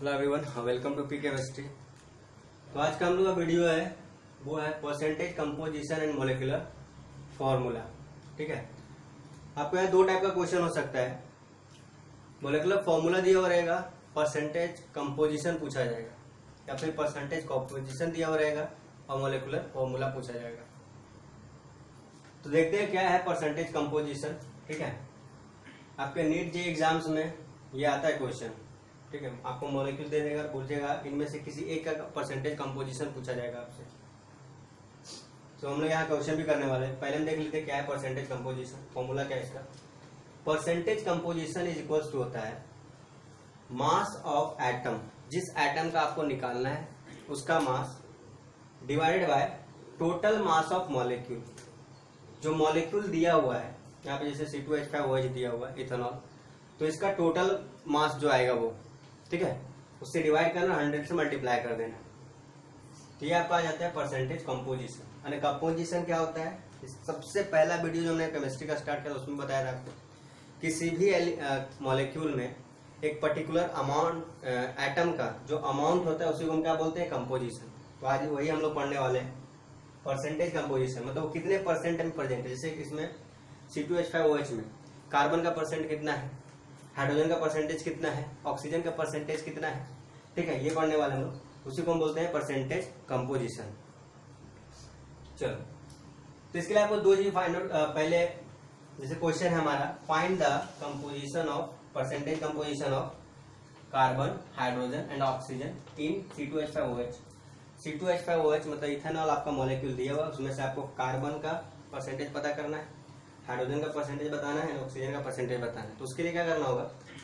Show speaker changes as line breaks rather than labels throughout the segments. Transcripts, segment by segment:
Hello everyone, welcome to P chemistry. तो आज का हम लोग का वीडियो है वो है percentage composition and molecular formula. ठीक है, आपको यहाँ दो टाइप का क्वेश्चन हो सकता है। मोलिकुलर फॉर्मूला दिया हुआ रहेगा, परसेंटेज कंपोजिशन पूछा जाएगा, या फिर परसेंटेज कंपोजिशन दिया हुआ रहेगा और मोलिकुलर फॉर्मूला पूछा जाएगा। तो देखते हैं क्या है परसेंटेज कंपोजिशन। ठीक है, आपके नीट जे एग्जाम्स में ये आता है क्वेश्चन। ठीक है, आपको मॉलिक्यूल दे देगा, पूछेगा इनमें से किसी एक का परसेंटेज कंपोजिशन पूछा जाएगा आपसे। तो हम लोग यहाँ क्वेश्चन भी करने वाले हैं। पहले हम देख लेते हैं क्या है परसेंटेज कंपोजिशन, फॉर्मूला क्या है इसका। Percentage composition is equals to होता है मास ऑफ एटम, जिस एटम का आपको निकालना है उसका mass divided by total mass of molecule. जो मॉलिक्यूल दिया हुआ है यहाँ पे, जैसे C2H5OH दिया हुआ है इथेनॉल, तो इसका टोटल मास जो आएगा वो, ठीक है, उससे डिवाइड करना, 100 से मल्टीप्लाई कर देना। तो ये आपका आ जाता है परसेंटेज कंपोजिशन। यानी कंपोजिशन क्या होता है, सबसे पहला वीडियो जो हमने केमिस्ट्री का स्टार्ट किया उसमें बताया था आपको, किसी भी मॉलिक्यूल में एक पर्टिकुलर अमाउंट एटम का जो अमाउंट होता है उसी को हम क्या बोलते हैं, कंपोजिशन। तो आज वही हम लोग पढ़ने वाले हैं, परसेंटेज कंपोजिशन। मतलब कितने परसेंट में प्रेजेंट है। जैसे इसमें C2H5OH में कार्बन का परसेंट कितना है, हाइड्रोजन का परसेंटेज कितना है, ऑक्सीजन का परसेंटेज कितना है। ठीक है, ये पढ़ने वाले हम लोग, उसी को हम बोलते हैं परसेंटेज कंपोजिशन। चलो, तो इसके लिए आपको दो चीज फाइंड आउट, पहले जैसे क्वेश्चन है हमारा, find the composition of percentage composition of carbon, hydrogen and oxygen in C2H5OH। C2H5OH मतलब इथेनॉल आपका मॉलिक्यूल दिया हुआ, उसमें से आपको कार्बन का परसेंटेज पता करना है, हाइड्रोजन का परसेंटेज बताना है, ऑक्सीजन का परसेंटेज बताना है। तो उसके लिए क्या करना होगा,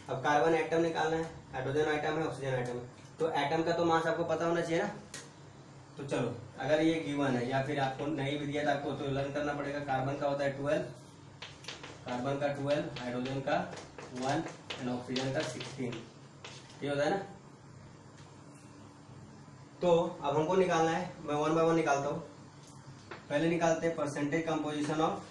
अब कार्बन एटम निकालना है, हाइड्रोजन एटम है, ऑक्सीजन एटम है, तो एटम का तो मास आपको पता होना चाहिए ना। तो चलो, अगर ये गिवन है या फिर आपको नहीं भी दिया तो आपको तो लर्न करना पड़ेगा। कार्बन का होता है 12, कार्बन का 12, हाइड्रोजन का 1 एंड ऑक्सीजन का 16, ये होता है ना। तो अब हमको निकालना है, मैं 1 बाय 1 निकालता हूँ। पहले निकालते हैं परसेंटेज कंपोजिशन ऑफ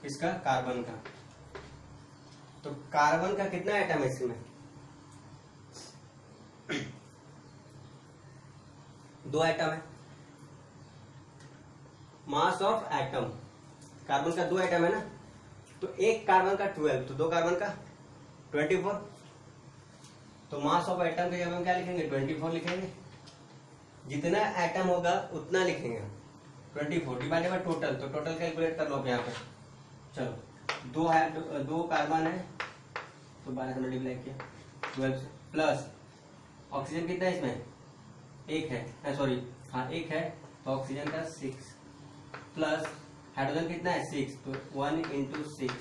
किसका, कार्बन का। तो कार्बन का कितना एटम है इसमें, 2 एटम है। मास ऑफ एटम, कार्बन का 2 एटम है ना, तो एक कार्बन का 12, तो 2 कार्बन का 24। तो मास ऑफ एटम के जगह हम क्या लिखेंगे, 24 लिखेंगे। जितना एटम होगा उतना लिखेंगे 24 डिवाइडेड बाय टोटल। तो टोटल कैलकुलेट कर लो आप यहाँ पे। चलो, 2 है, 2 कार्बन है तो 12 से मल्टीप्लाई किया 12 से, प्लस ऑक्सीजन कितना है इसमें, 1 है, सॉरी हाँ 1 है, तो ऑक्सीजन का 6, प्लस हाइड्रोजन कितना है 6, तो 1 × 6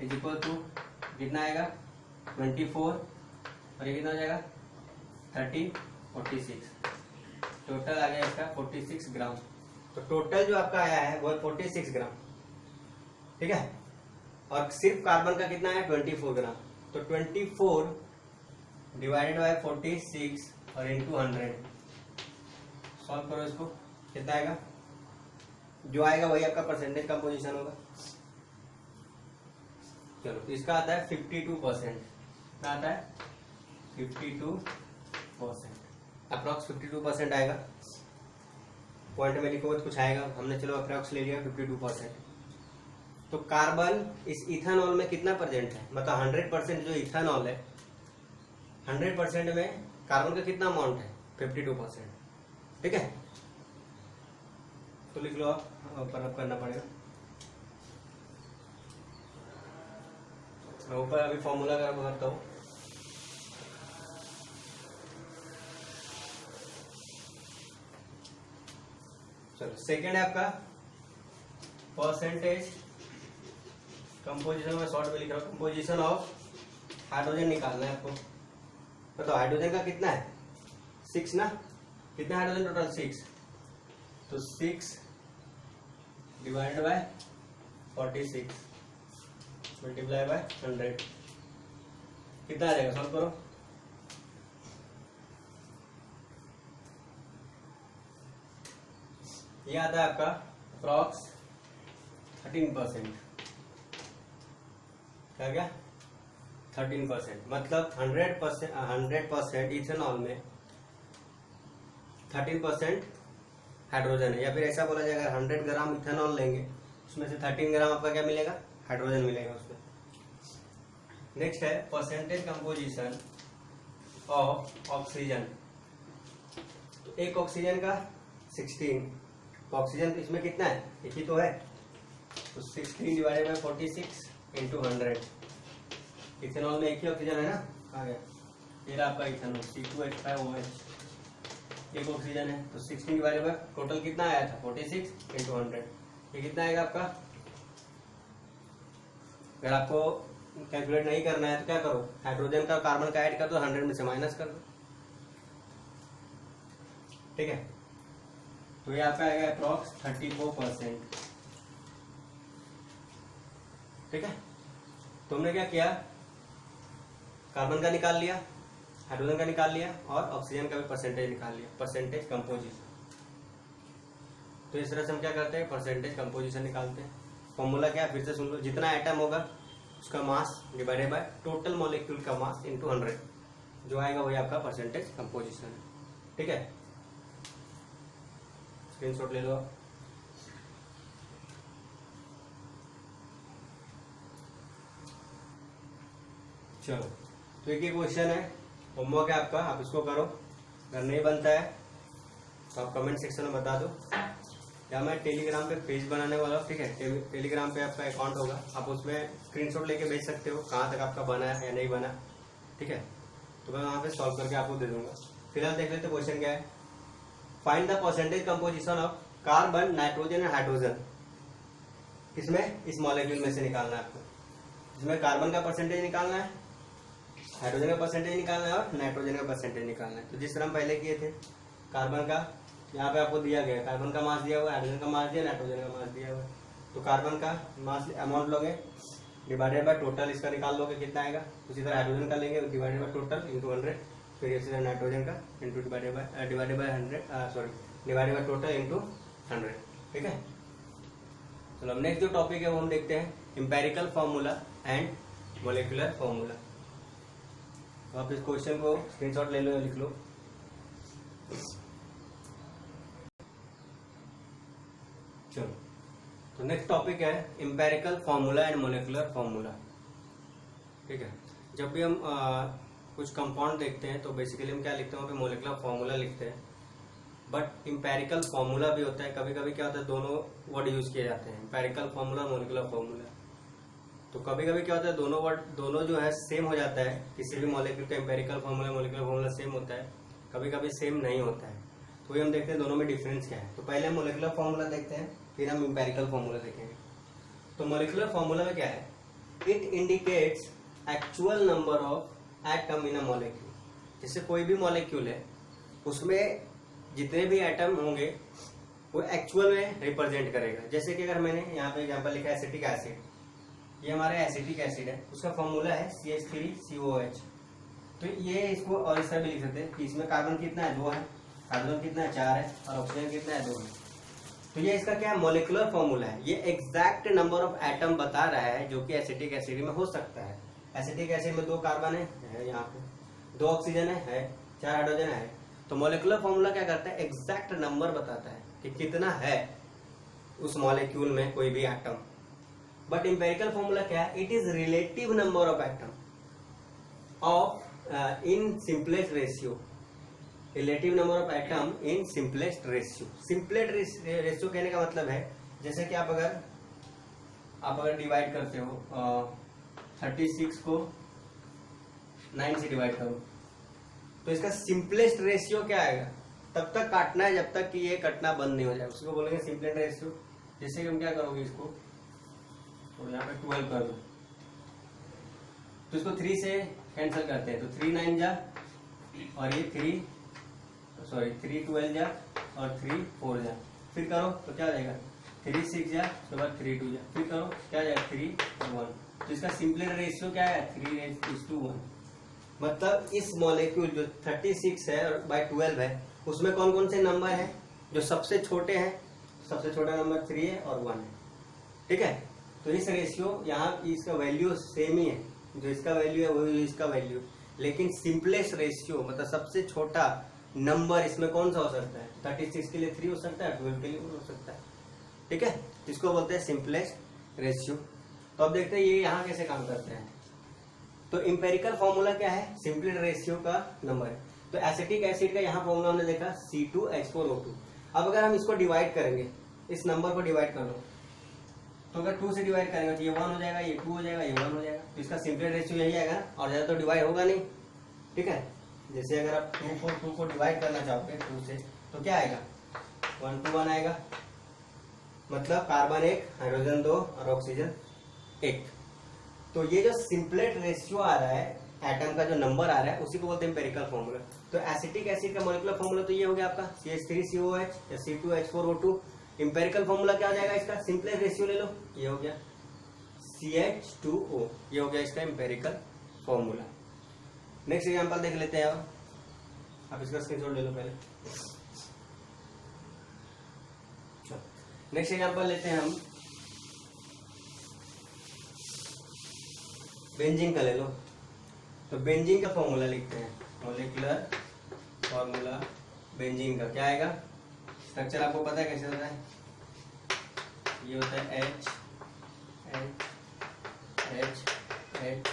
इज इक्वल टू कितना आएगा 24, और ये कितना हो जाएगा 30, 46। टोटल आ गया इसका 46 ग्राम। तो टोटल जो आपका आया है वो 46 ग्राम। ठीक है, और सिर्फ कार्बन का कितना है 24 ग्राम। तो 24 डिवाइडेड बाय 46 और इंटू 100। सॉल्व करो इसको, कितना आएगा, जो आएगा वही आपका परसेंटेज कंपोजिशन होगा। चलो, तो इसका आता है 52%। क्या आता है 52%, अप्रॉक्स 52% आएगा। पॉइंट में लिखो तो कुछ आएगा, हमने चलो अप्रॉक्स ले लिया 52%। तो कार्बन इस इथेनॉल में कितना प्रेजेंट है, मतलब 100% जो इथेनॉल है, 100% में कार्बन का कितना अमाउंट है 52%। ठीक है, तो लिख लो आप, ऊपर अब करना पड़ेगा। मैं ऊपर अभी फॉर्मूला का भरता हूँ। चलो, सेकेंड है आपका परसेंटेज कंपोजिशन में, शॉर्ट में लिख रहा हूँ, कंपोजिशन ऑफ हाइड्रोजन निकालना है आपको। बताओ हाइड्रोजन का कितना है 6 ना, कितना हाइड्रोजन टोटल 6, तो 6 डिवाइडेड बाय 46 मल्टीप्लाई बाय 100, कितना आ जाएगा, सॉल्व करो। ये आता है आपका अप्रॉक्स 13%। क्या गया 13%, मतलब 100% इथेनॉल में 13% हाइड्रोजन है। या फिर ऐसा बोला जाएगा 100 ग्राम इथेनॉल लेंगे उसमें से 13 ग्राम आपका क्या मिलेगा, हाइड्रोजन मिलेगा उसमें। नेक्स्ट है परसेंटेज कंपोजिशन ऑफ ऑक्सीजन। तो एक ऑक्सीजन का 16, तो ऑक्सीजन इसमें कितना है, एक ही तो है, तो 16 डिवाइडेड बाई 46 इंटू 100। इथेनॉल में एक ही ऑक्सीजन है ना, आ गया ये आपका इथेनॉल C2H5OH, एक ऑक्सीजन है, तो 16 डिवाइडेड बाई टोटल कितना आया था 46 इंटू 100, ये कितना आएगा आपका। अगर आपको कैलकुलेट नहीं करना है तो क्या करो, हाइड्रोजन का कार्बन का ऐड कर दो, 100 में से माइनस कर दो, ठीक है। तो ये आपका आएगा अप्रॉक्स 34%, ठीक है। तुमने क्या किया, कार्बन का निकाल लिया, हाइड्रोजन का निकाल लिया और ऑक्सीजन का भी परसेंटेज निकाल लिया, परसेंटेज कंपोजिशन। तो इस तरह से हम क्या करते हैं, परसेंटेज कंपोजिशन निकालते हैं। फॉर्मूला क्या है फिर से सुन लो, जितना एटम होगा उसका mass divided by total molecule का मास इनटू 100, जो आएगा वही आपका परसेंटेज कंपोजिशन है, ठीक है। स्क्रीनशॉट ले लो। चलो, तो एक ही क्वेश्चन है, होमवर्क है आपका, आप इसको करो। अगर नहीं बनता है तो आप कमेंट सेक्शन में बता दो, या मैं टेलीग्राम पे पेज बनाने वाला हूँ, ठीक है। टेलीग्राम पे आपका अकाउंट होगा, आप उसमें स्क्रीनशॉट लेके भेज सकते हो कहाँ तक आपका बना है या नहीं बना, ठीक है। तो मैं वहाँ पे सॉल्व करके आपको दे दूंगा। फिलहाल देख लेते क्वेश्चन क्या है। Find the percentage composition of carbon, nitrogen and hydrogen. इसमें इस मॉलिक्यूल में से निकालना है आपको, इसमें कार्बन का परसेंटेज निकालना है, हाइड्रोजन का परसेंटेज निकालना है और नाइट्रोजन का परसेंटेज निकालना है। तो जिस तरह हम पहले किए थे, कार्बन का यहाँ पे आपको दिया गया, कार्बन का मास दिया हुआ है, हाइड्रोजन का मास दिया, नाइट्रोजन का मास दिया हुआ है। तो कार्बन का मास अमाउंट लोगे डिवाइडेड बाय टोटल, इसका निकाल लोगे कितना आएगा। उसी तरह हाइड्रोजन का लेंगे डिवाइडेड बाय टोटल इंटू 100, फिर इसी तरह नाइट्रोजन का into divided by 100 divided by total into 100, ठीक है। चलो अब नेक्स्ट जो टॉपिक है वो हम देखते हैं, empirical formula and molecular formula. तो आप इस क्वेश्चन को स्क्रीनशॉट ले लो या लिख लो। चलो, तो नेक्स्ट टॉपिक है empirical formula and molecular formula, ठीक है। जब भी हम कुछ कंपाउंड देखते हैं तो बेसिकली हम क्या लिखते हैं, वहाँ पे मोलिकुलर फॉर्मूला लिखते हैं, बट एम्पेरिकल फॉर्मूला भी होता है। कभी कभी क्या होता है, दोनों वर्ड यूज किए जाते हैं, एम्पेरिकल फॉर्मूला, मोलिकुलर फॉर्मूला। तो कभी कभी क्या होता है, दोनों वर्ड दोनों जो है सेम हो जाता है, किसी भी मॉलिक्यूल का empirical formula, molecular formula same होता है, कभी कभी सेम नहीं होता है। तो ये हम देखते हैं दोनों में डिफरेंस क्या है। तो पहले हम मोलिकुलर फॉर्मूला देखते हैं, फिर हम एम्पेरिकल फॉर्मूला देखेंगे। तो मोलिकुलर फॉर्मूला में क्या है, it indicates actual number of atom in a molecule. जैसे कोई भी मॉलिक्यूल है उसमें जितने भी एटम होंगे वो एक्चुअल में रिप्रेजेंट करेगा। जैसे कि अगर मैंने यहाँ पे एग्जांपल लिखा है एसिटिक एसिड, ये हमारा एसिटिक एसिड है, उसका फॉर्मूला है CH3COH। तो ये इसको और इस तरह भी लिख सकते हैं कि इसमें कार्बन कितना है, 2 है, हाइड्रोजन कितना है, 4 है, और ऑक्सीजन कितना है, 2 है। तो ये इसका क्या है, मोलिकुलर फॉर्मूला है। ये एग्जैक्ट नंबर ऑफ एटम बता रहा है जो कि एसिटिक एसिड में हो सकता है। एसिटिक एसिड में 2 कार्बन है यहाँ पे, 2 ऑक्सीजन है, 4 हाइड्रोजन है। तो मोलिकुलर फॉर्मूला क्या करता है, एग्जैक्ट नंबर बताता है कि कितना है उस मॉलिक्यूल में कोई भी एटम। बट एम्पेरिकल फॉर्मूला क्या है, it is relative number of atom of in simplest ratio, relative number of atom in simplest ratio. Simplest ratio कहने का मतलब है, जैसे कि आप अगर डिवाइड करते हो 36 को 9 से डिवाइड करो, तो इसका सिंपलेस्ट रेशियो क्या आएगा, तब तक काटना है जब तक कि ये कटना बंद नहीं हो जाए, उसको बोलेंगे सिंपलेस्ट रेशियो। जैसे कि हम क्या करोगे, इसको तो यहाँ पे 12 कर दो, तो इसको 3 से कैंसिल करते हैं, तो 3 9 जा और ये 3 12 जा और 3 4 जा, फिर करो तो क्या जाएगा 3 6 जा, उसके बाद 3 2 जा, फिर करो क्या जाएगा 3 1। तो इसका सिंपलेस्ट रेशियो क्या है, 3:1। मतलब इस मॉलिक्यूल जो 36 है और बाय 12 है, उसमें कौन कौन से नंबर हैं जो सबसे छोटे हैं। सबसे छोटा नंबर 3 है और 1 है, ठीक है। तो इस रेशियो यहाँ इसका वैल्यू सेम ही है, जो इसका वैल्यू है वही इसका वैल्यू, लेकिन सिंपलेस्ट रेशियो मतलब सबसे छोटा नंबर इसमें कौन सा हो सकता है? 36 के लिए 3 हो सकता है, 12 के लिए 1 हो सकता है। ठीक है, इसको बोलते हैं सिंपलेस्ट रेशियो। तो अब देखते हैं ये यहाँ कैसे काम करते हैं। तो इंपेरिकल फॉर्मूला क्या है? सिंपलेस्ट रेशियो का नंबर है। तो एसिटिक एसिड का यहाँ फॉर्मूला हमने देखा C2H4O2। अब अगर हम इसको डिवाइड करेंगे, इस नंबर को डिवाइड कर लो, तो अगर 2 से डिवाइड करेंगे तो ये 1 हो जाएगा, ये 2 हो जाएगा, ये 1 हो जाएगा। तो इसका सिंपलेस्ट रेशियो यही आएगा और ज्यादा तो डिवाइड होगा नहीं। ठीक है, जैसे अगर आप 2 को डिवाइड करना चाहोगे 2 से, तो क्या आएगा? 1 to 1 आएगा, मतलब कार्बन 1, हाइड्रोजन 2 और ऑक्सीजन 1। तो ये जो सिंपलेस्ट रेशियो आ रहा है, एटम का जो नंबर आ रहा है, उसी को बोलते हैं एम्पिरिकल फॉर्मूला। तो एसिटिक एसिड का मॉलिक्यूलर फॉर्मूला तो ये हो गया आपका CH3COH या C2H4O2। एम्पिरिकल फॉर्मूला क्या हो जाएगा इसका? सिंपलेस्ट रेशियो ले लो, ये हो गया CH2O, ये हो गया इसका एम्पिरिकल फॉर्मूला। नेक्स्ट एग्जांपल देख लेते हैं। अब आप इसका स्क्रीनशॉट ले लो पहले। नेक्स्ट एग्जांपल लेते हैं हम बेंजीन का, ले लो। तो बेंजीन का फॉर्मूला लिखते हैं, मॉलिक्यूलर फॉर्मूला बेंजीन का क्या आएगा? स्ट्रक्चर आपको पता है कैसे होता है? ये होता है H H H H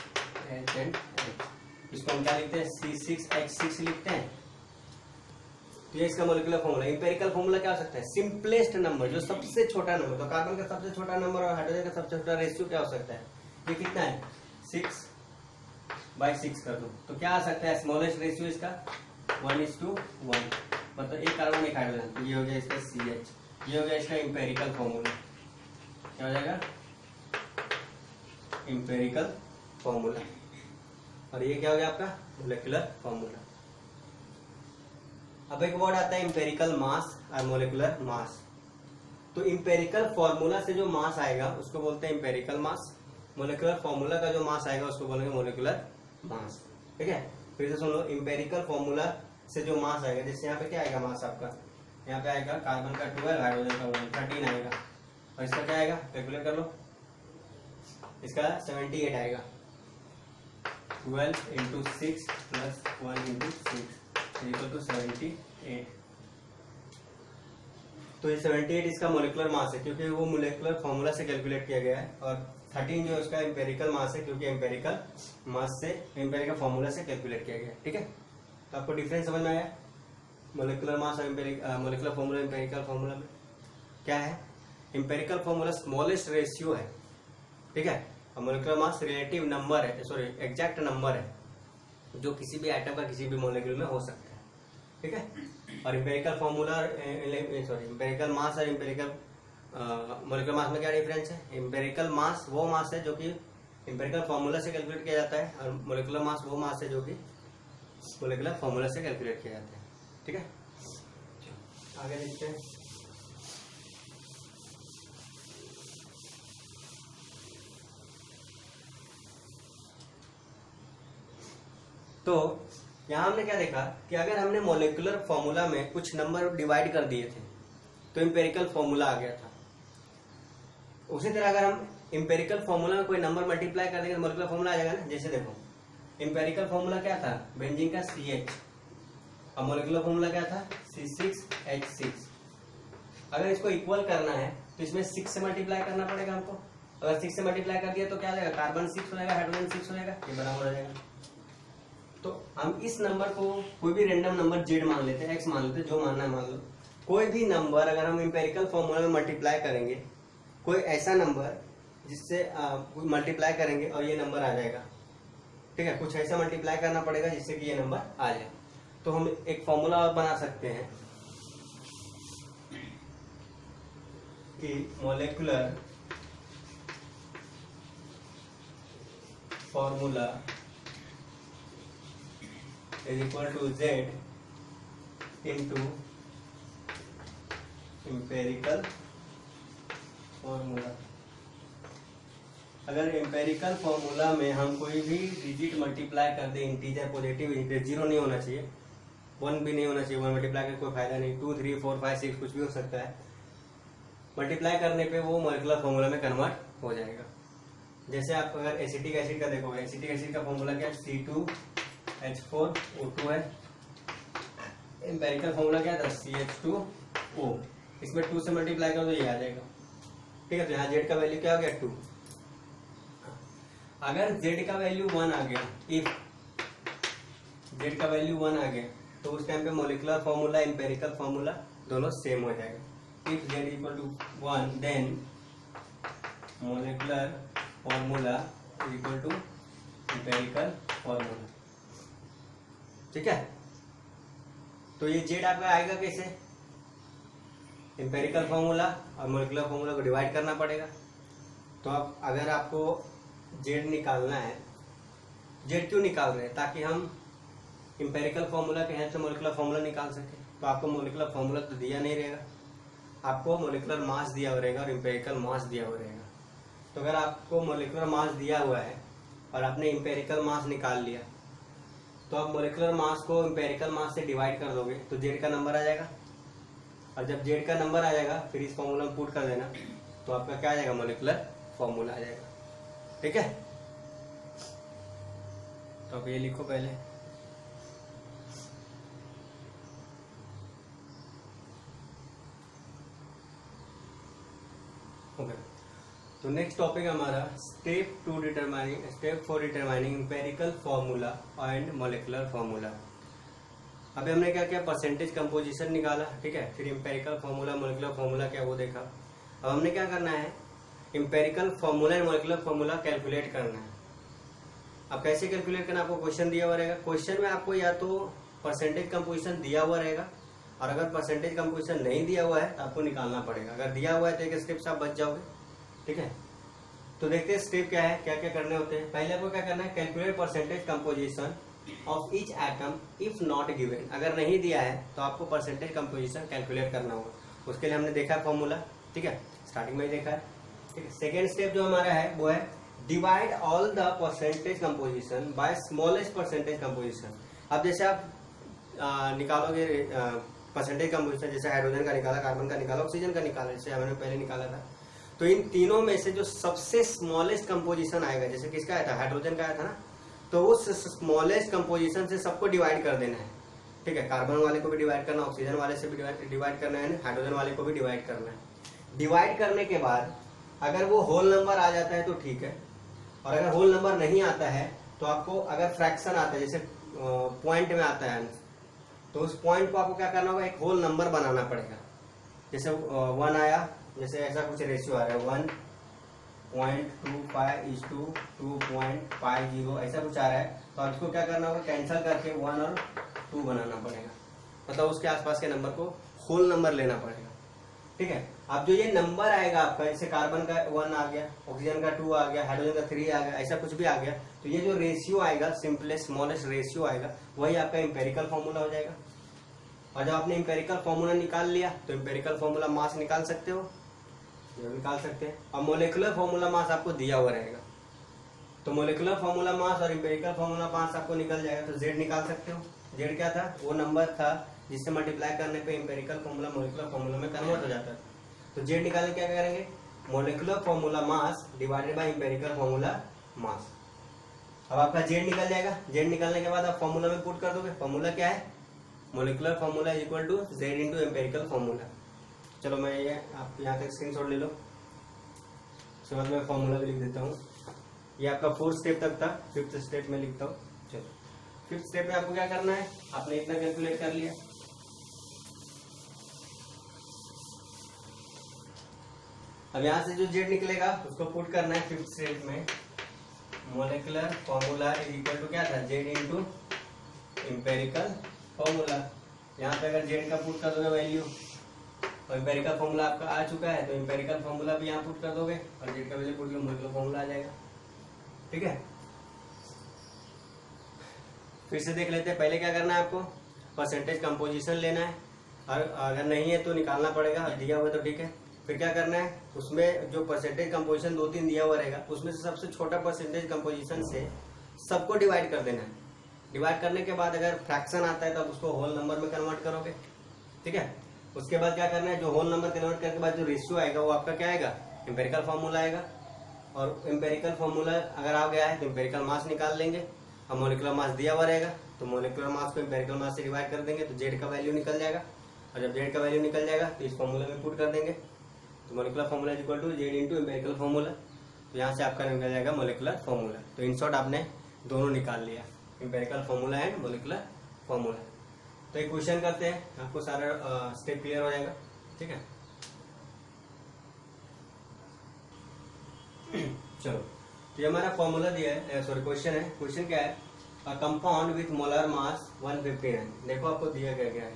H and H। इसको हम क्या लिखते हैं? C6H6 लिखते हैं। तो ये इसका मॉलिक्यूलर फॉर्मूला। एम्पिरिकल फॉर्मूला क्या हो सकता है? सिंपलेस्ट नंबर, जो सबसे छोटा नंबर। तो कार्बन का सबसे छोटा नंबर और हाइड्रोजन का सबसे छोटा रेशियो क्या हो सकता है? ये कितना है? 6/6 कर दो, तो क्या आ सकता है? स्मॉलेस्ट रेशियो इसका 1:1, मतलब एक कार्बन एक हाइड्रोजन। तो ये हो गया इसका CH, ये हो गया इसका एम्पिरिकल फॉर्मूला। क्या हो जाएगा? Empirical formula. और ये क्या हो गया आपका? Molecular formula. अब एक वर्ड आता है एम्पिरिकल मास और मोलेकुलर मास। तो एम्पिरिकल फॉर्मूला से जो मास आएगा उसको बोलते हैं एम्पिरिकल मास। मोलेकुलर फॉर्मूला का जो मास आएगा उसको बोलेंगे मोलेकुलर मास। ठीक है, फिर से सुन लो। एम्पिरिकल फॉर्मूला से जो मास आएगा, जैसे यहाँ पे क्या आएगा मास आपका? यहाँ पे आएगा कार्बन का 12, हाइड्रोजन का 1, 13 आएगा। और इसका क्या आएगा? कैलकुलेट कर लो। इसका 78 आएगा। 12 × 6 + 1 × 6 = 78। तो ये 78 इसका मोलेकुलर मास है, क्योंकि वो मोलेकुलर फॉर्मूला से कैलकुलेट किया गया है। और 13 जो उसका एम्पेरिकल मास है, क्योंकि एम्पेरिकल मास से एम्पेरिकल फॉर्मूला से कैलकुलेट किया गया है। ठीक है, तो आपको डिफरेंस समझ में आया? मोलेकुलर मास और मोलेकुलर फॉर्मूला, एम्पेरिकल फॉर्मूला में क्या है? एम्पेरिकल फॉर्मूला स्मॉलेस्ट रेशियो है। ठीक है, और मोलेकुलर मास रिलेटिव नंबर है, सॉरी एग्जैक्ट नंबर है जो किसी भी आइटम का किसी भी मॉलिक्यूल में हो सकता है। ठीक है, और एम्पेरिकल फॉर्मूला, सॉरी एम्पेरिकल मास और एम्पेरिकल मोलेकुलर मास में क्या डिफरेंस है? एम्पेरिकल मास वो मास है जो कि एम्पेरिकल फॉर्मूला से कैलकुलेट किया जाता है, और मोलेकुलर मास वो मास है जो कि मोलेकुलर फॉर्मूला से कैलकुलेट किया जाता है। ठीक है, आगे देखते हैं। तो यहाँ हमने क्या देखा कि अगर हमने मोलेकुलर फॉर्मूला में कुछ नंबर डिवाइड कर दिए थे तो एम्पेरिकल फॉर्मूला आ गया था। उसी तरह अगर हम एम्पेरिकल फॉर्मूला में कोई नंबर मल्टीप्लाई कर देंगे तो मोलेकुलर फॉर्मूला आ जाएगा ना। जैसे देखो, एम्पेरिकल फॉर्मूला क्या था? बेंजीन का CH, और मोलेकुलर फॉर्मूला क्या था? C6H6। अगर इसको इक्वल करना है तो इसमें 6 से मल्टीप्लाई करना पड़ेगा हमको। अगर 6 से मल्टीप्लाई कर दिया तो क्या हो जाएगा? कार्बन 6 हो जाएगा, हाइड्रोजन 6 हो जाएगा, ये बराबर हो जाएगा। तो हम इस नंबर को कोई भी रैंडम नंबर Z मान लेते हैं, X मान लेते हैं, जो मानना है मान लो। कोई भी नंबर अगर हम एम्पेरिकल फॉर्मूला में मल्टीप्लाई करेंगे, कोई ऐसा नंबर जिससे मल्टीप्लाई करेंगे और ये नंबर आ जाएगा। ठीक है, कुछ ऐसा मल्टीप्लाई करना पड़ेगा जिससे कि ये नंबर आ जाए। तो हम एक फॉर्मूला और बना सकते हैं कि molecular formula is equal to Z into empirical formula. अगर एम्पेरिकल फॉर्मूला में हम कोई भी डिजिट मल्टीप्लाई कर दे, इंटीजर पॉजिटिव इंटीजर, 0 नहीं होना चाहिए, 1 भी नहीं होना चाहिए, 1 मल्टीप्लाई का कोई फायदा नहीं, 2 3 4 5 6 कुछ भी हो सकता है। मल्टीप्लाई करने पे वो मॉलिक्यूलर फॉर्मूला में कन्वर्ट हो जाएगा। जैसे आप अगर एसिटिक एसिड का देखोगे, एसिटिक एसिड का फॉर्मूला क्या है, C2H4O2 है। एम्पेरिकल फॉर्मूला क्या था, CH2O। इसमें 2 से मल्टीप्लाई करो तो ये आ जाएगा, ठीक है। तो यहाँ Z का वैल्यू क्या हो गया, 2। अगर Z का वैल्यू 1 आ गया, इफ Z का वैल्यू 1 आ गया, तो उस टाइम पे मॉलिक्यूलर फॉर्मूला एम्पेरिकल फॉर्मूला दोनों सेम हो जाएगा। If Z equal to 1 then molecular formula equal to empirical formula, ठीक है। तो ये Z आपका आएगा कैसे, एम्पेरिकल फॉर्मूला और मॉलिक्यूलर फॉर्मूला को डिवाइड करना पड़ेगा। तो अब अगर आपको Z निकालना है, Z क्यों निकाल रहे हैं, ताकि हम एम्पेरिकल फॉर्मूला के हेल्प से मॉलिक्यूलर फॉर्मूला निकाल सके। तो आपको मॉलिक्यूलर फॉर्मूला तो दिया नहीं रहेगा, आपको मॉलिक्यूलर मास दिया हुआ रहेगा और एम्पेरिकल मास दिया हुआ रहेगा। तो अगर आपको मॉलिक्यूलर मास दिया हुआ है और आपने एम्पेरिकल मास निकाल लिया, तो आप मॉलिक्यूलर मास को एम्पेरिकल मास से डिवाइड कर दोगे तो Z का नंबर आ जाएगा। और जब Z का नंबर आ जाएगा फिर इस फॉर्मूला में पुट कर देना, तो आपका क्या आ जाएगा, मॉलिक्यूलर फॉर्मूला आ जाएगा, ठीक है। तो अब ये लिखो पहले, ओके। तो नेक्स्ट टॉपिक हमारा step 4 determining empirical formula and molecular formula. अभी हमने क्या किया, परसेंटेज कंपोजिशन निकाला, ठीक है। फिर एम्पेरिकल फॉर्मूला मॉलिक्यूलर फॉर्मूला क्या वो देखा। अब हमने क्या करना है, empirical formula and molecular formula calculate करना है। अब कैसे कैलकुलेट करना, आपको क्वेश्चन दिया हुआ रहेगा। क्वेश्चन में आपको या तो परसेंटेज कंपोजिशन दिया हुआ रहेगा, और अगर परसेंटेज कंपोजिशन नहीं दिया हुआ है तो आपको निकालना पड़ेगा। अगर दिया हुआ है तो एक स्टेप से आप बच जाओगे, ठीक है। तो देखते हैं स्टेप क्या है, क्या क्या करने होते हैं। पहले आपको क्या करना है, calculate percentage composition of each atom if not given. अगर नहीं दिया है तो आपको परसेंटेज कंपोजिशन कैलकुलेट करना होगा। उसके लिए हमने देखा है फॉर्मूला, ठीक है, स्टार्टिंग में ही देखा है, ठीक है। सेकेंड स्टेप जो हमारा है वो है divide all the percentage composition bye smallest percentage composition. अब जैसे आप निकालोगे परसेंटेज कंपोजिशन, जैसे हाइड्रोजन का निकाला, कार्बन का निकाला, ऑक्सीजन का निकाला, जैसे हमने पहले निकाला था, तो इन तीनों में से जो सबसे स्मॉलेस्ट कंपोजिशन आएगा, जैसे किसका आया था, हाइड्रोजन का आया था ना, तो उस स्मॉलेस्ट कंपोजिशन से सबको डिवाइड कर देना है, ठीक है। कार्बन वाले को भी डिवाइड करना, ऑक्सीजन वाले से भी डिवाइड करना है, हाइड्रोजन वाले को भी डिवाइड करना है। डिवाइड करने के बाद अगर वो होल नंबर आ जाता है तो ठीक है, और अगर होल नंबर नहीं आता है तो आपको, अगर फ्रैक्शन आता है, जैसे पॉइंट में आता है, तो उस पॉइंट को आपको क्या करना होगा, एक होल नंबर बनाना पड़ेगा। जैसे 1 आया, जैसे ऐसा कुछ रेशियो आ रहा है 1.25:2.50, ऐसा कुछ आ रहा है, तो आपको क्या करना होगा, कैंसिल करके 1 और 2 बनाना पड़ेगा, मतलब उसके आसपास के नंबर को होल नंबर लेना पड़ेगा, ठीक है। अब जो ये नंबर आएगा आपका, जैसे कार्बन का 1 आ गया, ऑक्सीजन का 2 आ गया, हाइड्रोजन का 3 आ गया, ऐसा कुछ भी आ गया, तो ये जो रेशियो आएगा, सिंपलेस्ट स्मॉलेस्ट रेशियो आएगा, वही आपका एम्पेरिकल फॉर्मूला हो जाएगा। और जब आपने एम्पेरिकल फॉर्मूला निकाल लिया तो एम्पेरिकल फॉर्मूला मास निकाल सकते हो, ये निकाल सकते हैं। और मोलिकुलर फॉर्मूला मास आपको दिया हुआ रहेगा, तो मोलिकुलर फॉर्मूला मास और एम्पेरिकल फॉर्मूला मास आपको निकल जाएगा। तो Z निकाल सकते हो। Z क्या था, वो नंबर था जिससे मल्टीप्लाई करने पे एम्पेरिकल फॉर्मूला मोलिकुलर फॉर्मूला में कन्वर्ट हो जाता है। तो Z निकालने क्या करेंगे, molecular formula mass divided by empirical formula mass. अब आपका Z निकल जाएगा। Z निकालने के बाद आप फॉर्मूला में पुट कर दोगे। फॉर्मूला क्या है, molecular formula is equal to Z into empirical formula. चलो मैं ये आप यहाँ तक स्क्रीनशॉट ले लो, उसके बाद मैं फॉर्मूला भी लिख देता हूँ। ये आपका 4th स्टेप तक था, 5th स्टेप में लिखता हूँ। चलो 5th स्टेप में आपको क्या करना है, आपने इतना कैलकुलेट कर लिया। अब यहाँ से जो Z निकलेगा उसको पुट करना है 5th स्टेप में। Molecular formula is equal to क्या था, Z इंटू एम्पेरिकल फॉर्मूला। यहाँ पे अगर Z का पुट कर दोगे वैल्यू, और एम्पेरिकल फॉर्मूला आपका आ चुका है, तो एम्पेरिकल फॉर्मूला भी यहाँ पुट कर दोगे और Z का वैल्यू पुट करोगे, मोलिकुलर फॉर्मूला आ जाएगा, ठीक है। फिर से देख लेते हैं, पहले क्या करना है आपको, परसेंटेज कंपोजिशन लेना है, और अगर नहीं है तो निकालना पड़ेगा, दिया हुआ तो ठीक है। फिर क्या करना है, उसमें जो परसेंटेज कंपोजिशन 2-3 दिया हुआ रहेगा, उसमें से सबसे छोटा परसेंटेज कंपोजिशन से सबको डिवाइड कर देना है। डिवाइड करने के बाद अगर फ्रैक्शन आता है तो आप उसको होल नंबर में कन्वर्ट करोगे, ठीक है। उसके बाद क्या करना है, जो होल नंबर कन्वर्ट करने के बाद जो रेशियो आएगा वो आपका क्या आएगा, एम्पेरिकल फॉर्मूला आएगा। और एम्पेरिकल फॉर्मूला अगर आ गया है तो एम्पेरिकल मास निकाल लेंगे। अब मोलिकुलर मास दिया हुआ रहेगा तो मोलिकुलर मास को एम्पेरिकल मास से डिवाइड कर देंगे तो जेड का वैल्यू निकल जाएगा। और जब जेड का वैल्यू निकल जाएगा तो इस फॉर्मूला में पुट कर देंगे, तो molecular formula is equal to Z into empirical formula. तो यहाँ से आपका निकल जाएगा मोलिकुलर फॉर्मूला। तो इन शॉर्ट आपने दोनों निकाल लिया, empirical formula and molecular formula. तो एक क्वेश्चन करते हैं, आपको सारा स्टेप क्लियर हो जाएगा। ठीक है, चलो। तो ये हमारा फॉर्मूला दिया है, सॉरी क्वेश्चन है। क्वेश्चन क्या है, a compound with molar mass 159। देखो आपको दिया गया है,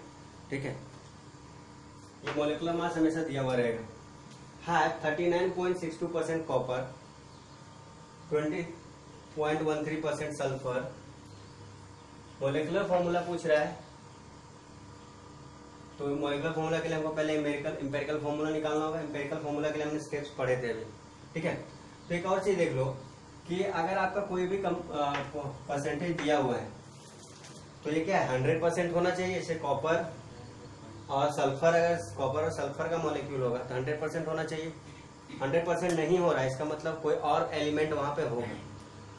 ठीक है। ये मोलिकुलर मास हमेशा दिया हुआ रहेगा। है 39.62% कॉपर, 20.13% सल्फर। मोलिकुलर फॉर्मूला पूछ रहा है, तो मोलिकुलर फॉर्मूला के लिए हमको पहले एम्पेरिकल फॉर्मूला निकालना होगा। एम्पेरिकल फॉर्मूला के लिए हमने स्टेप्स पढ़े थे अभी, ठीक है। तो एक और चीज देख लो कि अगर आपका कोई भी परसेंटेज दिया हुआ है तो ये क्या है, 100% होना चाहिए। जैसे कॉपर और सल्फर, अगर कॉपर और सल्फर का मॉलिक्यूल होगा तो 100% होना चाहिए। 100% नहीं हो रहा है, इसका मतलब कोई और एलिमेंट वहां पे होगा।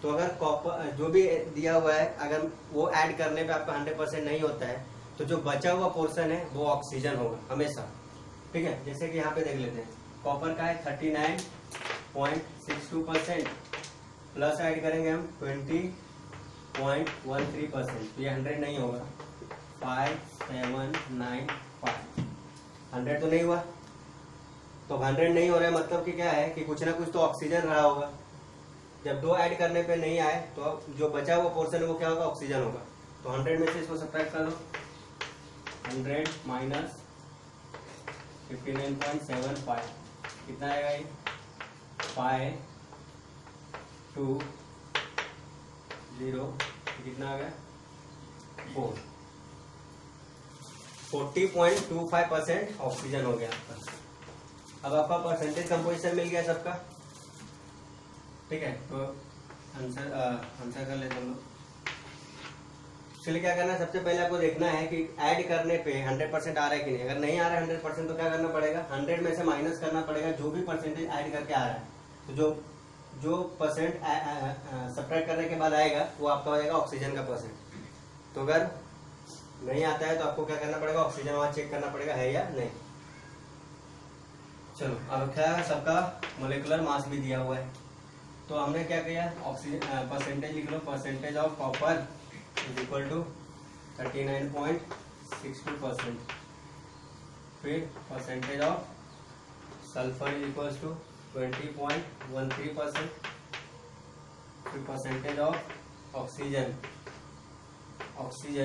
तो अगर कॉपर जो भी दिया हुआ है, अगर वो ऐड करने पे आपका 100% नहीं होता है तो जो बचा हुआ पोर्शन है वो ऑक्सीजन होगा हमेशा, ठीक है। जैसे कि यहाँ पे देख लेते हैं, कॉपर का है 39.62%, प्लस ऐड करेंगे हम 20.13%, तो ये 100 नहीं होगा। 5795, 100 तो नहीं हुआ। तो 100 नहीं हो रहा है मतलब कि क्या है कि कुछ ना कुछ तो ऑक्सीजन रहा होगा। जब दो ऐड करने पे नहीं आए तो अब जो बचा हुआ पोर्शन है वो क्या होगा, ऑक्सीजन होगा। तो 100 में से इसको सब्ट्रैक्ट कर लो, 100 माइनस 59.75 कितना आएगा ये, 520 कितना आ गया, 40.25% ऑक्सीजन हो गया आपका। अब आपका परसेंटेज कंपोजिशन मिल गया सबका, ठीक है। तो आंसर कर लेते हैं। चलिए क्या करना है, सबसे पहले आपको देखना है कि ऐड करने पे 100% आ रहा है कि नहीं। अगर नहीं आ रहा है 100% तो क्या करना पड़ेगा, 100 में से माइनस करना पड़ेगा जो भी परसेंटेज ऐड करके आ रहा है। तो जो परसेंट सब्ट्रैक्ट करने के बाद आएगा वो आपका हो जाएगा ऑक्सीजन का परसेंट। तो अगर नहीं आता है तो आपको क्या करना पड़ेगा, ऑक्सीजन वहां चेक करना पड़ेगा है या नहीं। चलो, अब क्या है, सबका मोलिकुलर मास भी दिया हुआ है। तो हमने क्या किया, ऑक्सीजन परसेंटेज लिख लो, percentage of copper is equal to 39.62%। फिर percentage of sulphur is equal to 20.13%। फिर percentage of oxygen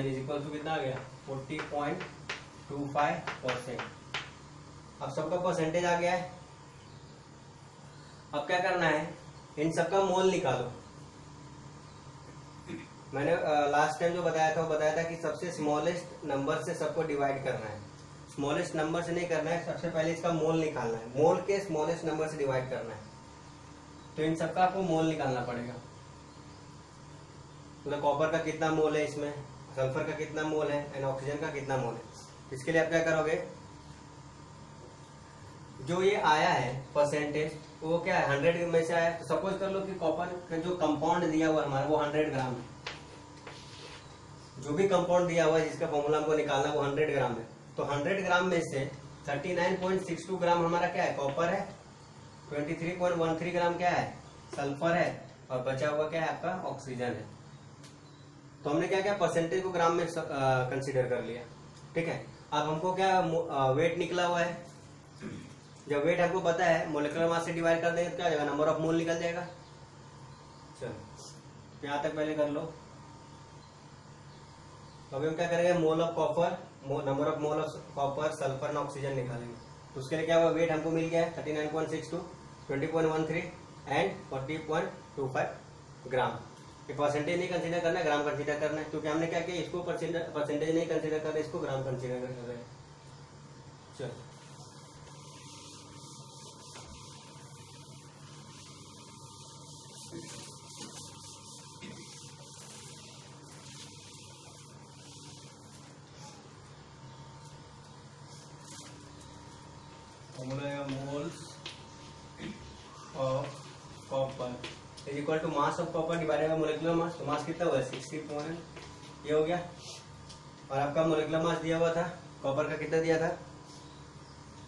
is equal to कितना आ गया, 40.25%। अब सबका परसेंटेज आ गया है। अब क्या करना है, इन सबका मोल निकालो। मैंने लास्ट टाइम जो बताया था कि सबसे स्मॉलेस्ट नंबर से सबको डिवाइड करना है। स्मॉलेस्ट नंबर से नहीं करना है, सबसे पहले इसका मोल निकालना है। मोल के स्मॉलेस्ट नंबर से डिवाइड करना है। तो इन सबका आपको मोल निकालना पड़ेगा। मतलब कॉपर का कितना मोल है, इसमें सल्फर का कितना मोल है एंड ऑक्सीजन का कितना मोल है। इसके लिए आप क्या करोगे, जो ये आया है परसेंटेज वो क्या है, 100 में से आया। तो सपोज कर लो कि कॉपर का जो कंपाउंड दिया हुआ हमारा वो 100 ग्राम है। जो भी कंपाउंड दिया हुआ है जिसका फॉर्मूला हमको निकालना वो 100 ग्राम है। तो 100 ग्राम में से 39.62 ग्राम हमारा क्या है, कॉपर है। 23.13 ग्राम क्या है, सल्फर है। और बचा हुआ क्या है आपका, ऑक्सीजन है। तो हमने क्या किया, परसेंटेज को ग्राम में कंसीडर कर लिया, ठीक है। अब हमको क्या वेट निकला हुआ है। जब वेट हमको पता है, मोलिकुलर मास से डिवाइड कर देंगे तो क्या हो जाएगा, नंबर ऑफ मोल निकल जाएगा। चलो यहाँ तक पहले कर लो। तो अभी हम क्या करेंगे, mole of copper, number of mole of copper, sulphur and oxygen निकालेंगे। तो उसके लिए क्या हुआ, वेट हमको मिल गया है 39.62, 20.13 एंड 40.25 ग्राम। ये परसेंटेज नहीं कंसीडर करना है, ग्राम कंसीडर करना है। क्योंकि हमने क्या किया, इसको परसेंटेज नहीं कंसीडर कर रहे, इसको ग्राम कंसीडर कर रहे हैं। चलो of copper is equal to mass of copper divided by molecular mass. तो मास कितना हुआ 60 ये हो गया। और आपका मोलिकुलर मास दिया हुआ था कॉपर का कितना दिया था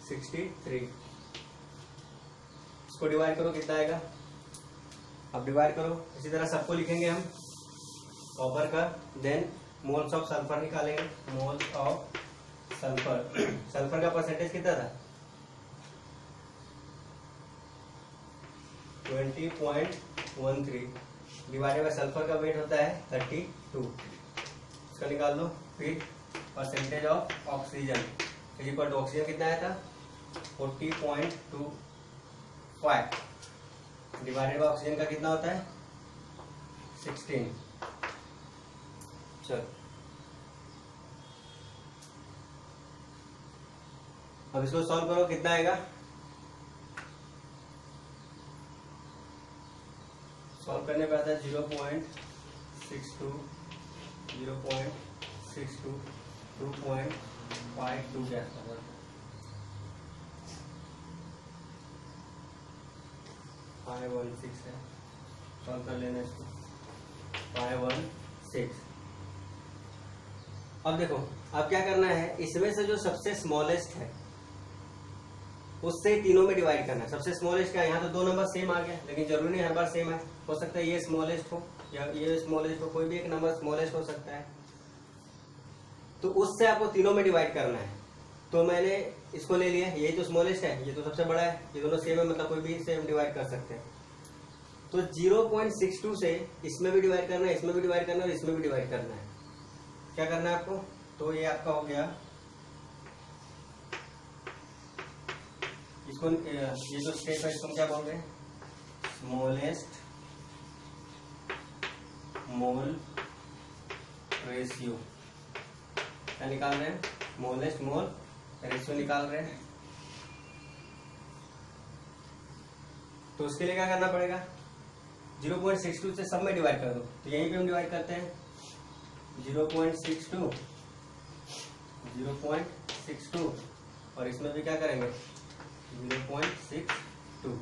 63। इसको डिवाइड करो कितना आएगा, अब डिवाइड करो। इसी तरह सबको लिखेंगे हम कॉपर का, देन मोल्स ऑफ सल्फर निकालेंगे, मोल्स ऑफ सल्फर। सल्फर का परसेंटेज कितना था 20.13 डिवाइडेड बाय सल्फर का वेट होता है 32। इसका निकाल दो। फिर percentage of oxygen is equal to oxygen कितना आया था 40.25 डिवाइडेड बाय ऑक्सीजन का कितना होता है 16। चलो अब इसको सॉल्व करो कितना आएगा। सॉल्व करने पे आता है 0.62 0.62 2.52 के आसपास 516 है। सॉल्व कर लेना इसको 516। अब देखो अब क्या करना है, इसमें से जो सबसे स्मॉलेस्ट है उससे तीनों में डिवाइड करना है। सबसे स्मॉलेस्ट क्या है, यहाँ तो दो नंबर सेम आ गया, लेकिन जरूरी नहीं हर बार सेम है। हो सकता है ये स्मॉलेस्ट हो या ये स्मॉलेस्ट हो, कोई भी एक नंबर स्मॉलेस्ट हो सकता है। तो उससे आपको तीनों में डिवाइड करना है। तो मैंने इसको ले लिया, ये तो स्मॉलेस्ट है, ये तो सबसे बड़ा है, ये दोनों सेम है, मतलब कोई भी सेम डिवाइड कर सकते हैं। तो 0.62 से इसमें भी डिवाइड करना है, इसमें भी डिवाइड करना है और इसमें भी डिवाइड करना है। क्या करना है आपको, तो ये आपका हो गया, इसको ये जो स्टेप है इसको क्या बोल रहे हैं, स्मॉलेस्ट मोल रेशियो क्या निकाल रहे हैं, स्मॉलेस्ट मोल रेशियो निकाल रहे हैं। तो उसके लिए क्या करना पड़ेगा, 0.62 से सब में डिवाइड कर दो। तो यहीं पे हम डिवाइड करते हैं 0.62 और इसमें भी क्या करेंगे 0.62।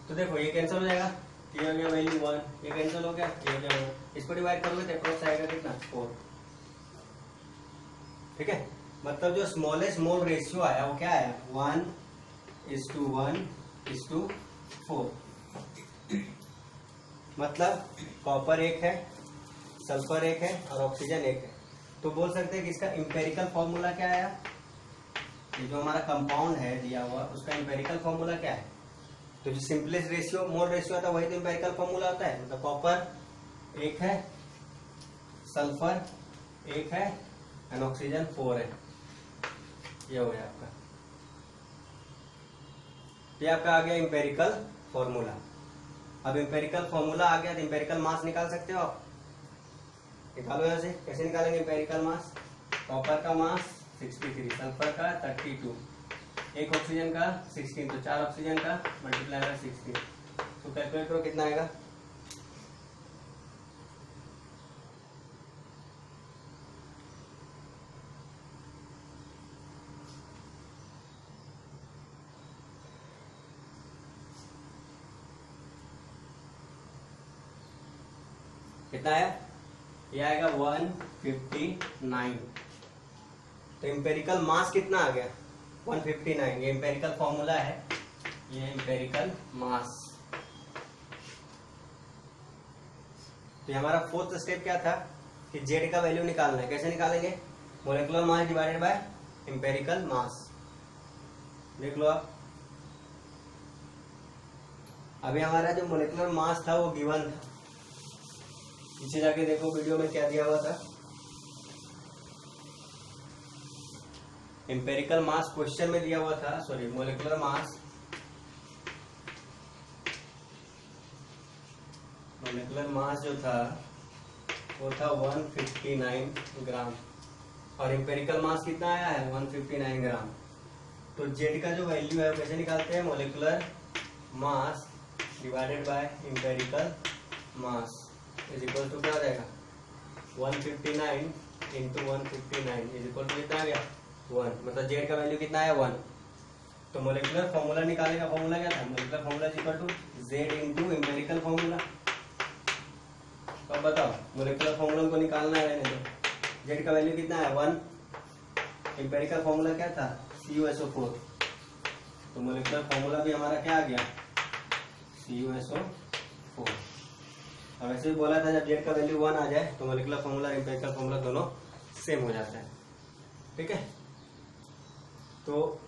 तो देखो ये कैंसिल हो जाएगा, ये हो गया वैल्यू 1, ये कैंसिल हो गया, ये हो गया 1। इसको डिवाइड करोगे तो अप्रोक्स आएगा कितना 4। ठीक है, मतलब जो स्मॉलेस्ट मोल रेशियो आया वो क्या आया 1:1:4। मतलब कॉपर एक है, सल्फर एक है और ऑक्सीजन एक है। तो बोल सकते हैं कि इसका इंपेरिकल फॉर्मूला क्या आया, ये जो हमारा कंपाउंड है दिया हुआ उसका इंपेरिकल फॉर्मूला क्या है। तो जो सिंपलेस्ट रेशियो मोल रेशियो आता है वही तो इंपेरिकल फॉर्मूला होता है। मतलब कॉपर एक है, सल्फर एक है एंड ऑक्सीजन 4 है। ये हो गया आपका, ये आपका आ गया इंपेरिकल फॉर्मूला। अब इंपेरिकल फॉर्मूला आ गया तो इंपेरिकल मास निकाल सकते हो आप, निकालो यहाँ से। कैसे निकालेंगे इंपेरिकल मास, कॉपर का मास 63, सल्फर का 32, एक ऑक्सीजन का 16, तो 4 ऑक्सीजन का मल्टीप्लाई का 16। तो कैलकुलेट करो कितना आएगा, कितना है, ये आएगा 159। तो इंपेरिकल मास कितना आ गया 159। ये इंपेरिकल फॉर्मूला है, ये इंपेरिकल मास। तो हमारा फोर्थ स्टेप क्या था कि जेड का वैल्यू निकालना है। कैसे निकालेंगे, molecular mass divided by empirical mass. देख लो आप, अभी हमारा जो मोलिकुलर मास था वो गिवन था, पीछे जाके देखो वीडियो में क्या दिया हुआ था। एम्पेरिकल मास क्वेश्चन में दिया हुआ था, sorry molecular mass, molecular mass जो था वो था 159 ग्राम और एम्पेरिकल मास कितना आया है 159 ग्राम। तो जेड का जो वैल्यू है कैसे निकालते हैं, molecular mass divided by empirical mass is equal to क्या आ जाएगा 159 इंटू 159 इज इक्वल टू कितना आ गया 1। मतलब जेड का वैल्यू कितना है 1। तो मोलिकुलर फॉर्मूला निकालने का फॉर्मूला क्या था, molecular formula is equal to Z into empirical formula. तो अब बताओ मोलिकुलर फॉर्मूला को निकालना है, नहीं तो जेड का वैल्यू कितना है 1, एम्पेरिकल फॉर्मूला क्या था CuSO4, तो मोलिकुलर फॉर्मूला भी हमारा क्या आ गया CuSO4। और वैसे भी बोला था जब जेड का वैल्यू 1 आ जाए तो मोलिकुलर फॉर्मूला और एम्पेरिकल फॉर्मूला दोनों सेम हो जाता है। ठीक है, तो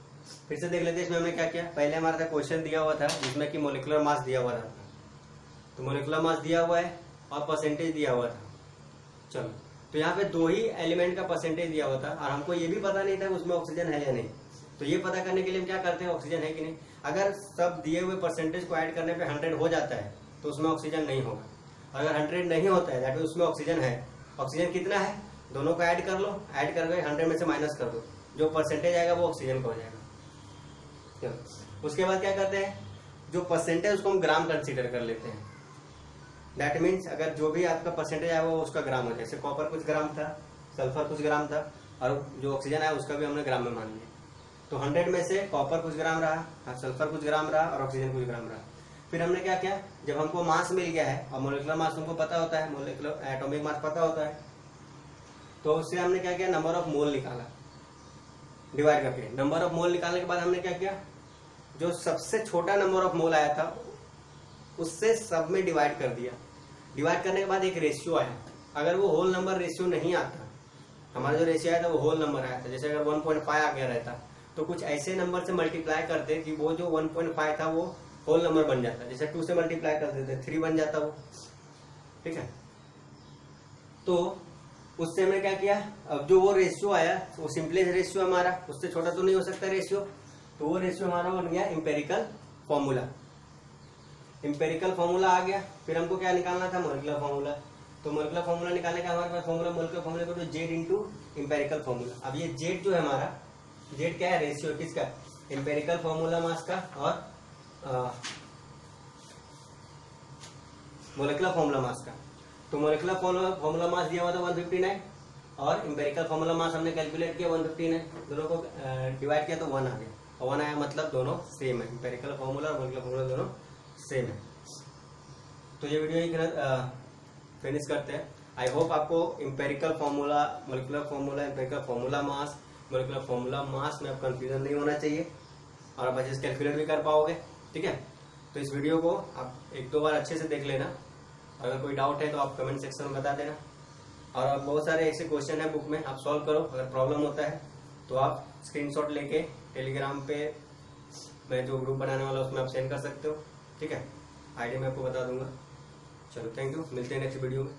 फिर से देख लेते हैं इसमें हमने क्या किया। पहले हमारा था क्वेश्चन दिया हुआ था जिसमें कि मोलिकुलर मास दिया हुआ था, तो मोलिकुलर मास दिया हुआ है और परसेंटेज दिया हुआ था। चलो, तो यहाँ पे 2 ही एलिमेंट का परसेंटेज दिया हुआ था और हमको ये भी पता नहीं था उसमें ऑक्सीजन है या नहीं। तो ये पता करने के लिए हम क्या करते हैं, ऑक्सीजन है कि नहीं। अगर सब दिए हुए परसेंटेज को ऐड करने पे 100 हो जाता है तो उसमें ऑक्सीजन नहीं होगा। अगर 100 नहीं होता है दैट मींस उसमें ऑक्सीजन है। ऑक्सीजन कितना है, दोनों को ऐड कर लो, ऐड करके 100 में से माइनस कर दो, जो परसेंटेज आएगा वो ऑक्सीजन का हो जाएगा। चलो, उसके बाद क्या करते हैं, जो परसेंटेज उसको हम ग्राम कंसीडर कर लेते हैं। दैट मीन्स अगर जो भी आपका परसेंटेज आया वो उसका ग्राम हो जाए। जैसे कॉपर कुछ ग्राम था, सल्फर कुछ ग्राम था और जो ऑक्सीजन आया उसका भी हमने ग्राम में मान लिया। तो 100 में से कॉपर कुछ ग्राम रहा, सल्फर कुछ ग्राम रहा और ऑक्सीजन कुछ ग्राम रहा। फिर हमने क्या किया, जब हमको मास मिल गया है और मोलिकुलर मास हमको पता होता है, मोलिकुलर एटॉमिक मास पता होता है, तो उससे हमने क्या किया, नंबर ऑफ मोल निकाला डिवाइड करके। नंबर ऑफ मोल निकालने के बाद हमने क्या किया, जो सबसे छोटा नंबर ऑफ मोल आया था उससे सब में डिवाइड कर दिया। डिवाइड करने के बाद एक रेशियो आया। अगर वो होल नंबर रेशियो नहीं आता, हमारा जो रेशियो आया था वो होल नंबर आया था, जैसे अगर 1.5 आ गया रहता तो कुछ ऐसे नंबर से मल्टीप्लाई करते कि वो जो 1.5 था वो होल नंबर बन जाता। जैसे 2 से मल्टीप्लाई कर देते 3 बन जाता वो। ठीक है, तो उससे हमने क्या किया, अब जो वो रेशियो आया वो सिंपलेस्ट रेशियो हमारा, उससे छोटा तो नहीं हो सकता रेशियो, तो वो रेशियो हमारा बन गया एम्पेरिकल फॉर्मूला। एम्पेरिकल फॉर्मूला आ गया। फिर हमको क्या निकालना था, मोलिकुलर फॉर्मूला। तो मोलिकुलर फॉर्मूला निकालने का हमारे पास फॉर्मूला, मोलिकुलर फॉर्मूला को तो जेड इंटू एम्पेरिकल फॉर्मूला। अब ये जेड जो है हमारा, जेड क्या है, रेशियो किसका, एम्पेरिकल फॉर्मूला मास का और मोलिकुलर फॉर्मूला मास का। तो मोलिकुलर फॉर्मूला मास दिया हुआ था 159 और एम्पेरिकल फॉर्मूला मास हमने कैलकुलेट किया 159, दोनों को डिवाइड किया तो 1 आ गया। और 1 आया मतलब दोनों सेम है, एम्पेरिकल फॉर्मूला और मोलिकुलर फॉर्मूला दोनों सेम है। तो ये वीडियो ही फिनिश करते हैं। आई होप आपको empirical formula, molecular formula, empirical formula mass, molecular formula mass में आप कंफ्यूजन नहीं होना चाहिए और आप अच्छे से कैलकुलेट भी कर पाओगे। ठीक है, तो इस वीडियो को आप 1-2 बार अच्छे से देख लेना। अगर कोई डाउट है तो आप कमेंट सेक्शन में बता देना। और अब बहुत सारे ऐसे क्वेश्चन है बुक में, आप सॉल्व करो। अगर प्रॉब्लम होता है तो आप स्क्रीनशॉट लेके टेलीग्राम पे मैं जो ग्रुप बनाने वाला उसमें आप सेंड कर सकते हो। ठीक है, आईडी मैं आपको बता दूंगा। चलो, थैंक यू, मिलते हैं नेक्स्ट वीडियो में।